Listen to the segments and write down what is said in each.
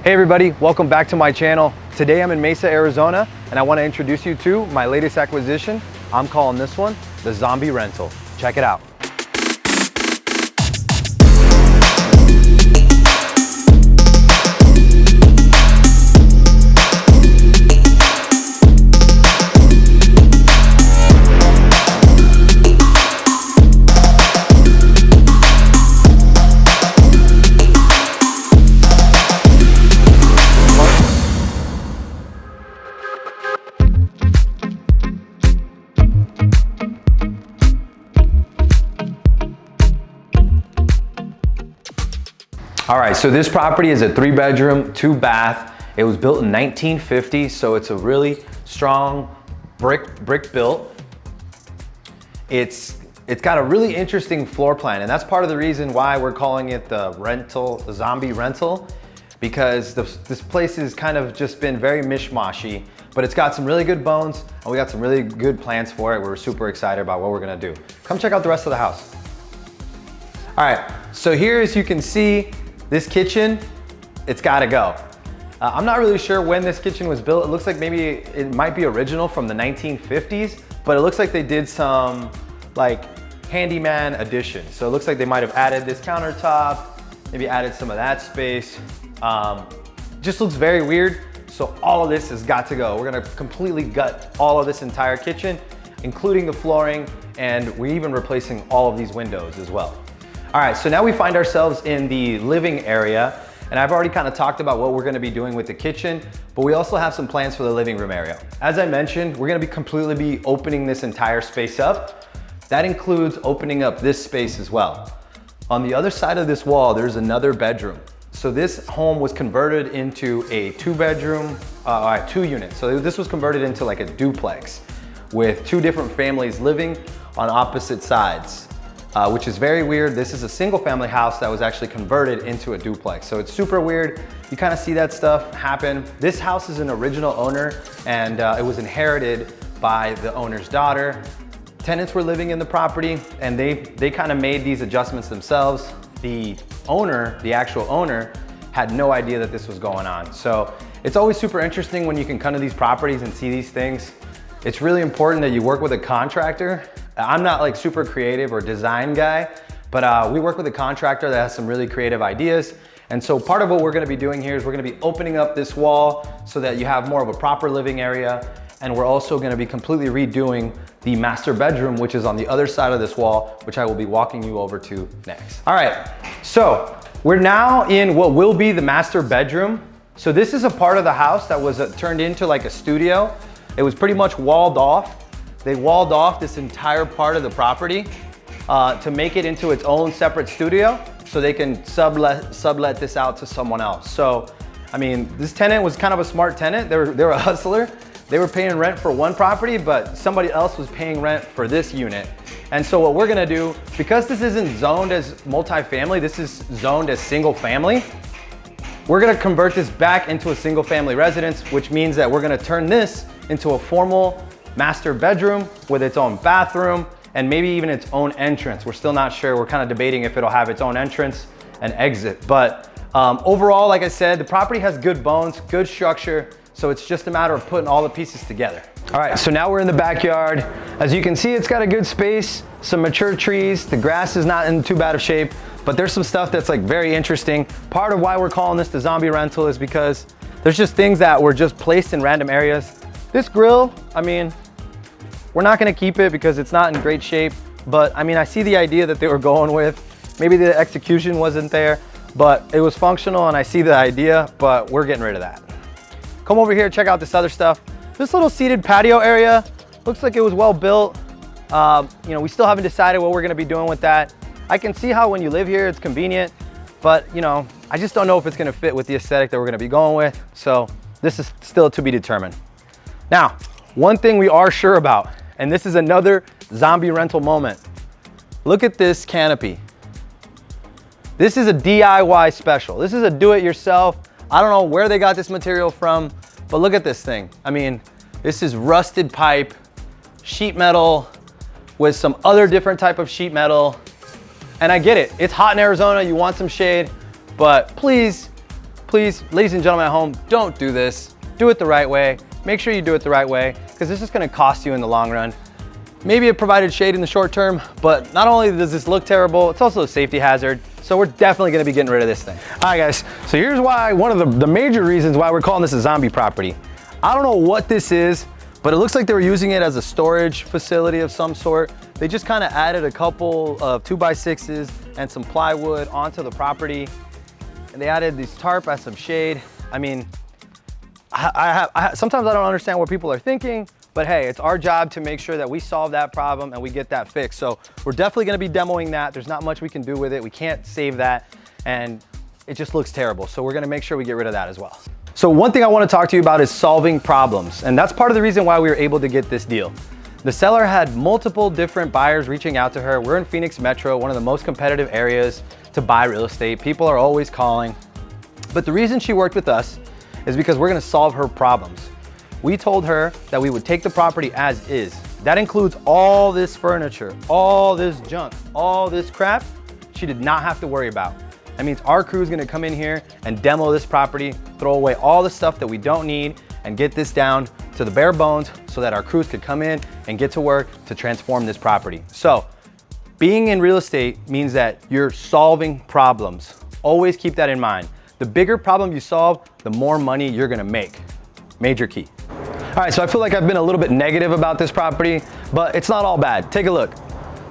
Hey everybody, welcome back to my channel. Today I'm in Mesa, Arizona, and I want to introduce you to my latest acquisition. I'm calling this one the Zombie Rental. Check it out. All right, so this property is a 3-bedroom, 2-bath. It was built in 1950, so it's a really strong brick built. It's got a really interesting floor plan, and that's part of the reason why we're calling it the Zombie Rental, because this place has kind of just been very mishmashy, but it's got some really good bones, and we got some really good plans for it. We're super excited about what we're gonna do. Come check out the rest of the house. All right, so here, as you can see, this kitchen, it's gotta go. I'm not really sure when this kitchen was built. It looks like maybe it might be original from the 1950s, but it looks like they did some like handyman addition. So it looks like they might have added this countertop, maybe added some of that space. Just looks very weird. So all of this has got to go. We're gonna completely gut all of this entire kitchen, including the flooring, and we're even replacing all of these windows as well. All right, so now we find ourselves in the living area, and I've already kind of talked about what we're gonna be doing with the kitchen, but we also have some plans for the living room area. As I mentioned, we're gonna completely be opening this entire space up. That includes opening up this space as well. On the other side of this wall, there's another bedroom. So this home was converted into a 2-bedroom, 2 units. So this was converted into like a duplex with 2 different families living on opposite sides. Which is very weird. This is a single family house that was actually converted into a duplex. So it's super weird. You kind of see that stuff happen. This house is an original owner, and it was inherited by the owner's daughter. Tenants were living in the property, and they kind of made these adjustments themselves. The owner, the actual owner, had no idea that this was going on. So it's always super interesting when you can come to these properties and see these things. It's really important that you work with a contractor. I'm not like super creative or design guy, but we work with a contractor that has some really creative ideas. And so part of what we're gonna be doing here is we're gonna be opening up this wall so that you have more of a proper living area. And we're also gonna be completely redoing the master bedroom, which is on the other side of this wall, which I will be walking you over to next. All right, so we're now in what will be the master bedroom. So this is a part of the house that was turned into like a studio. It was pretty much walled off. They walled off this entire part of the property to make it into its own separate studio so they can sublet this out to someone else. So, I mean, this tenant was kind of a smart tenant. They were a hustler. They were paying rent for one property, but somebody else was paying rent for this unit. And so what we're gonna do, because this isn't zoned as multifamily, this is zoned as single family, we're gonna convert this back into a single family residence, which means that we're gonna turn this into a formal master bedroom with its own bathroom and maybe even its own entrance. We're still not sure. We're kind of debating if it'll have its own entrance and exit. But overall, like I said, the property has good bones, good structure. So it's just a matter of putting all the pieces together. All right, so now we're in the backyard. As you can see, it's got a good space, some mature trees. The grass is not in too bad of shape, but there's some stuff that's like very interesting. Part of why we're calling this the Zombie Rental is because there's just things that were just placed in random areas. This grill, I mean, we're not gonna keep it because it's not in great shape, but I mean, I see the idea that they were going with. Maybe the execution wasn't there, but it was functional and I see the idea, but we're getting rid of that. Come over here, check out this other stuff. This little seated patio area, looks like it was well built. You know, we still haven't decided what we're gonna be doing with that. I can see how when you live here, it's convenient, but you know, I just don't know if it's gonna fit with the aesthetic that we're gonna be going with. So this is still to be determined. Now, one thing we are sure about, and this is another Zombie Rental moment. Look at this canopy. This is a DIY special. This is a do-it-yourself. I don't know where they got this material from, but look at this thing. I mean, this is rusted pipe, sheet metal with some other different type of sheet metal. And I get it, it's hot in Arizona, you want some shade, but please please, ladies and gentlemen at home, don't do this. Do it the right way. Make sure you do it the right way, because this is gonna cost you in the long run. Maybe it provided shade in the short term, but not only does this look terrible, it's also a safety hazard. So we're definitely gonna be getting rid of this thing. All right guys, so here's why, one of the major reasons why we're calling this a zombie property. I don't know what this is, but it looks like they were using it as a storage facility of some sort. They just kind of added a couple of 2x6s and some plywood onto the property. And they added these tarp as some shade. I mean, sometimes I don't understand what people are thinking, but hey, it's our job to make sure that we solve that problem and we get that fixed. So we're definitely gonna be demoing that. There's not much we can do with it. We can't save that, and it just looks terrible. So we're gonna make sure we get rid of that as well. So one thing I wanna talk to you about is solving problems. And that's part of the reason why we were able to get this deal. The seller had multiple different buyers reaching out to her. We're in Phoenix Metro, one of the most competitive areas to buy real estate. People are always calling. But the reason she worked with us is because we're gonna solve her problems. We told her that we would take the property as is. That includes all this furniture, all this junk, all this crap she did not have to worry about. That means our crew is gonna come in here and demo this property, throw away all the stuff that we don't need, and get this down to the bare bones so that our crews could come in and get to work to transform this property. So being in real estate means that you're solving problems. Always keep that in mind. The bigger problem you solve, the more money you're gonna make. Major key. All right, so I feel like I've been a little bit negative about this property, but it's not all bad. Take a look.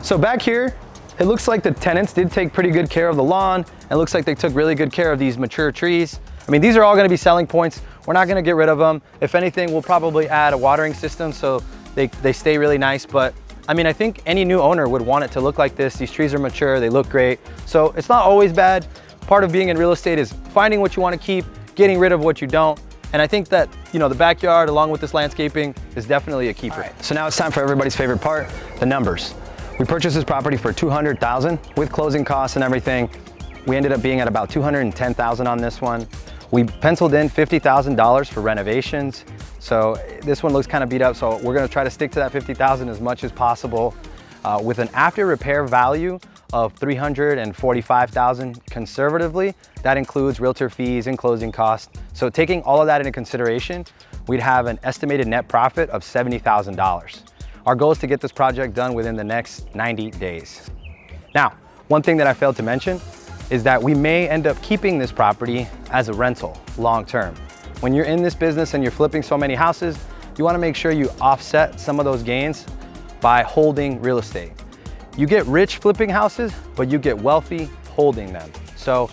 So back here, it looks like the tenants did take pretty good care of the lawn. It looks like they took really good care of these mature trees. I mean, these are all gonna be selling points. We're not gonna get rid of them. If anything, we'll probably add a watering system so they stay really nice. But I mean, I think any new owner would want it to look like this. These trees are mature, they look great. So it's not always bad. Part of being in real estate is finding what you wanna keep, getting rid of what you don't. And I think that, you know, the backyard along with this landscaping is definitely a keeper. All right, so now it's time for everybody's favorite part, the numbers. We purchased this property for $200,000 with closing costs and everything. We ended up being at about $210,000 on this one. We penciled in $50,000 for renovations. So this one looks kind of beat up, so we're gonna try to stick to that $50,000 as much as possible with an after repair value of $345,000 conservatively. That includes realtor fees and closing costs. So taking all of that into consideration, we'd have an estimated net profit of $70,000. Our goal is to get this project done within the next 90 days. Now, one thing that I failed to mention is that we may end up keeping this property as a rental long-term. When you're in this business and you're flipping so many houses, you wanna make sure you offset some of those gains by holding real estate. You get rich flipping houses, but you get wealthy holding them. So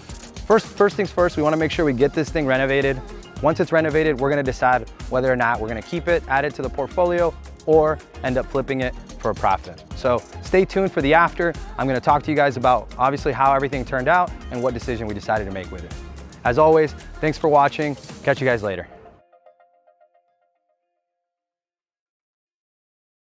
first things first, we wanna make sure we get this thing renovated. Once it's renovated, we're gonna decide whether or not we're gonna keep it, add it to the portfolio, or end up flipping it for a profit. So stay tuned for the after. I'm gonna talk to you guys about obviously how everything turned out and what decision we decided to make with it. As always, thanks for watching. Catch you guys later.